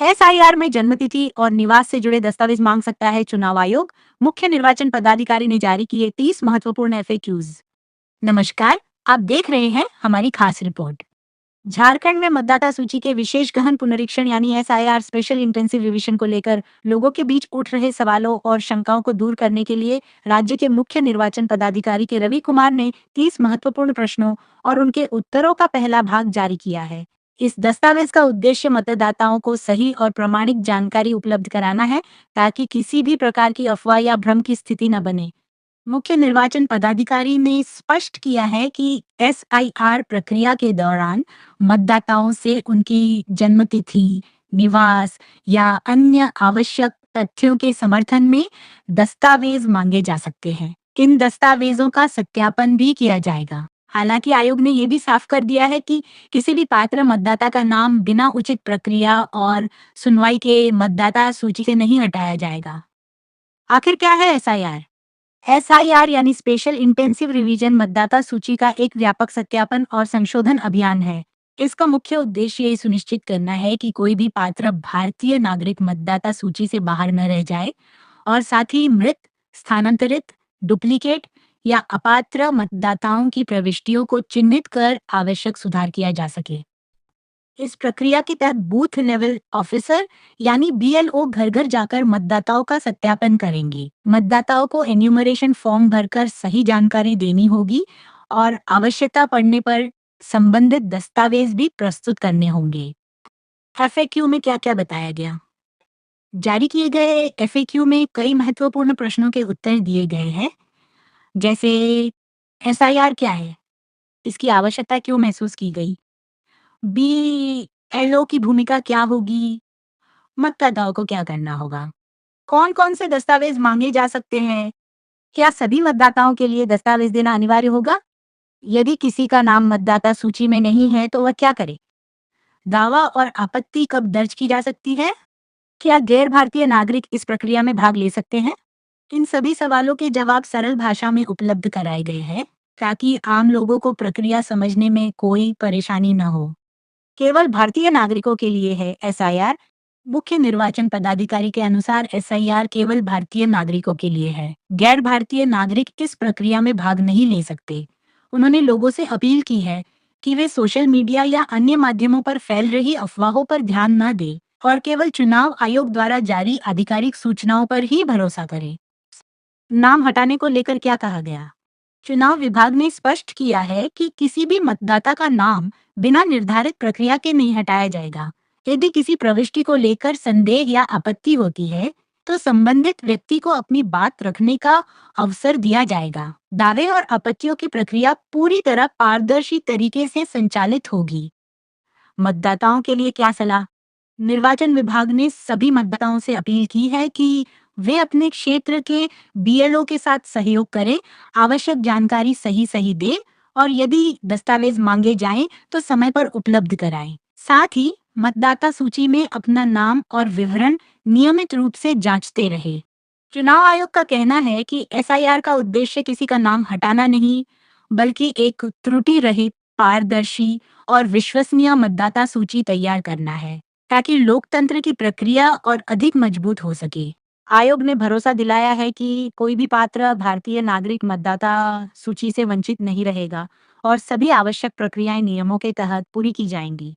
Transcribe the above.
SIR में जन्मतिथि और निवास से जुड़े दस्तावेज मांग सकता है चुनाव आयोग। मुख्य निर्वाचन पदाधिकारी ने जारी किए 30 महत्वपूर्ण एफएक्यूज। नमस्कार, आप देख रहे हैं हमारी खास रिपोर्ट। झारखंड में मतदाता सूची के विशेष गहन पुनरीक्षण यानी एसआईआर स्पेशल इंटेंसिव रिवीजन को लेकर लोगों के बीच उठ रहे सवालों और शंकाओं को दूर करने के लिए राज्य के मुख्य निर्वाचन पदाधिकारी के रवि कुमार ने 30 महत्वपूर्ण प्रश्नों और उनके उत्तरों का पहला भाग जारी किया है। इस दस्तावेज का उद्देश्य मतदाताओं को सही और प्रामाणिक जानकारी उपलब्ध कराना है, ताकि किसी भी प्रकार की अफवाह या भ्रम की स्थिति न बने। मुख्य निर्वाचन पदाधिकारी ने स्पष्ट किया है कि एसआईआर प्रक्रिया के दौरान मतदाताओं से उनकी जन्म तिथि, निवास या अन्य आवश्यक तथ्यों के समर्थन में दस्तावेज मांगे जा सकते हैं। इन दस्तावेजों का सत्यापन भी किया जाएगा। हालांकि आयोग ने यह भी साफ कर दिया है कि किसी भी पात्र मतदाता का नाम बिना उचित प्रक्रिया और सुनवाई के मतदाता सूची से नहीं हटाया जाएगा। आखिर क्या है एसआईआर? एसआईआर यानी स्पेशल इंटेंसिव रिवीजन मतदाता सूची का एक व्यापक सत्यापन और संशोधन अभियान है। इसका मुख्य उद्देश्य ये सुनिश्चित करना है कि कोई भी पात्र भारतीय नागरिक मतदाता सूची से बाहर न रह जाए और साथ ही मृत, स्थानांतरित, डुप्लीकेट या अपात्र मतदाताओं की प्रविष्टियों को चिन्हित कर आवश्यक सुधार किया जा सके। इस प्रक्रिया के तहत बूथ लेवल ऑफिसर यानी बीएलओ घर घर जाकर मतदाताओं का सत्यापन करेंगे। मतदाताओं को एन्यूमरेशन फॉर्म भरकर सही जानकारी देनी होगी और आवश्यकता पड़ने पर संबंधित दस्तावेज भी प्रस्तुत करने होंगे। एफएक्यू में क्या क्या बताया गया? जारी किए गए एफएक्यू में कई महत्वपूर्ण प्रश्नों के उत्तर दिए गए हैं, जैसे एसआईआर क्या है, इसकी आवश्यकता क्यों महसूस की गई, बीएलओ की भूमिका क्या होगी, मतदाताओं को क्या करना होगा, कौन-कौन से दस्तावेज मांगे जा सकते हैं, क्या सभी मतदाताओं के लिए दस्तावेज देना अनिवार्य होगा, यदि किसी का नाम मतदाता सूची में नहीं है तो वह क्या करे, दावा और आपत्ति कब दर्ज की जा सकती है, क्या गैर भारतीय नागरिक इस प्रक्रिया में भाग ले सकते हैं। इन सभी सवालों के जवाब सरल भाषा में उपलब्ध कराए गए हैं, ताकि आम लोगों को प्रक्रिया समझने में कोई परेशानी न हो। केवल भारतीय नागरिकों के लिए है एसआईआर। मुख्य निर्वाचन पदाधिकारी के अनुसार एसआईआर केवल भारतीय नागरिकों के लिए है। गैर भारतीय नागरिक इस प्रक्रिया में भाग नहीं ले सकते। उन्होंने लोगों से अपील की है कि वे सोशल मीडिया या अन्य माध्यमों पर फैल रही अफवाहों पर ध्यान न दें और केवल चुनाव आयोग द्वारा जारी आधिकारिक सूचनाओं पर ही भरोसा करें। नाम हटाने को लेकर क्या कहा गया? चुनाव विभाग ने स्पष्ट किया है कि किसी भी मतदाता का नाम बिना निर्धारित प्रक्रिया के नहीं हटाया जाएगा। यदि किसी प्रविष्टि को लेकर संदेह या आपत्ति होती है, तो संबंधित व्यक्ति को अपनी बात रखने का अवसर दिया जाएगा। दावे और आपत्तियों की प्रक्रिया पूरी तरह पारदर्शी तरीके से संचालित होगी। मतदाताओं के लिए क्या सलाह? निर्वाचन विभाग ने सभी मतदाताओं से अपील की है कि वे अपने क्षेत्र के बीएलओ के साथ सहयोग करें, आवश्यक जानकारी सही दें और यदि दस्तावेज मांगे जाएं तो समय पर उपलब्ध कराएं। साथ ही मतदाता सूची में अपना नाम और विवरण नियमित रूप से जांचते रहे। चुनाव आयोग का कहना है कि एसआईआर का उद्देश्य किसी का नाम हटाना नहीं, बल्कि एक त्रुटि रहित, पारदर्शी और विश्वसनीय मतदाता सूची तैयार करना है, ताकि लोकतंत्र की प्रक्रिया और अधिक मजबूत हो सके। आयोग ने भरोसा दिलाया है कि कोई भी पात्र भारतीय नागरिक मतदाता सूची से वंचित नहीं रहेगा और सभी आवश्यक प्रक्रियाएं नियमों के तहत पूरी की जाएंगी।